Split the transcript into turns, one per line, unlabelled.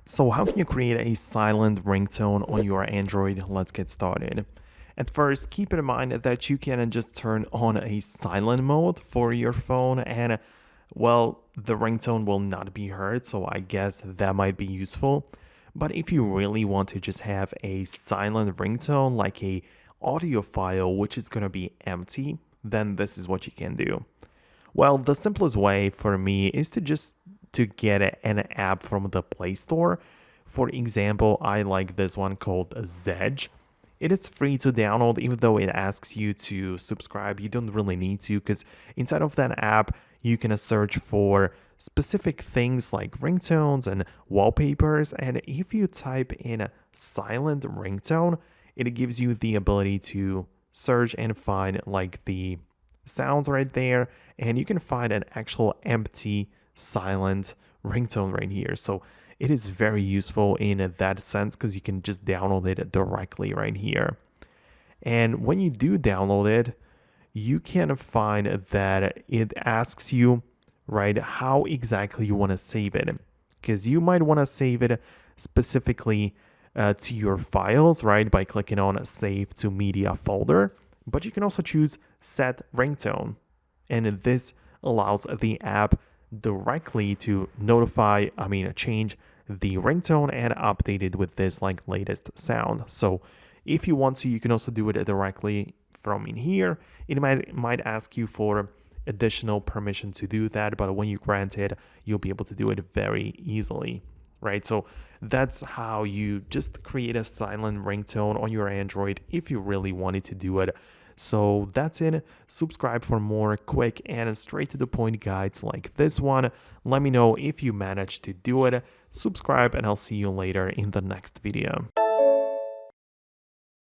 So how can you create a silent ringtone on your Android? Let's get started. At first, keep in mind that you can just turn on a silent mode for your phone and, well, the ringtone will not be heard, so I guess that might be useful. But if you really want to just have a silent ringtone, like a audio file which is going to be empty, then this is what you can do. Well, the simplest way for me is to get an app from the Play Store. For example, I like this one called Zedge. It is free to download, even though it asks you to subscribe. You don't really need to, because inside of that app, you can search for specific things like ringtones and wallpapers. And if you type in silent ringtone, it gives you the ability to search and find like the sounds right there, and you can find an actual empty silent ringtone right here. So it is very useful in that sense because you can just download it directly right here. And when you do download it, you can find that it asks you, right, how exactly you want to save it, because you might want to save it specifically to your files, right, by clicking on Save to Media folder. But you can also choose Set Ringtone, and this allows the app directly to change the ringtone and update it with this like latest sound. So if you want to, you can also do it directly from in here. It might ask you for additional permission to do that, but when you grant it, you'll be able to do it very easily, right? So that's how you just create a silent ringtone on your Android if you really wanted to do it. So that's it. Subscribe for more quick and straight to the point guides like this one. Let me know if you managed to do it. Subscribe, and I'll see you later in the next video.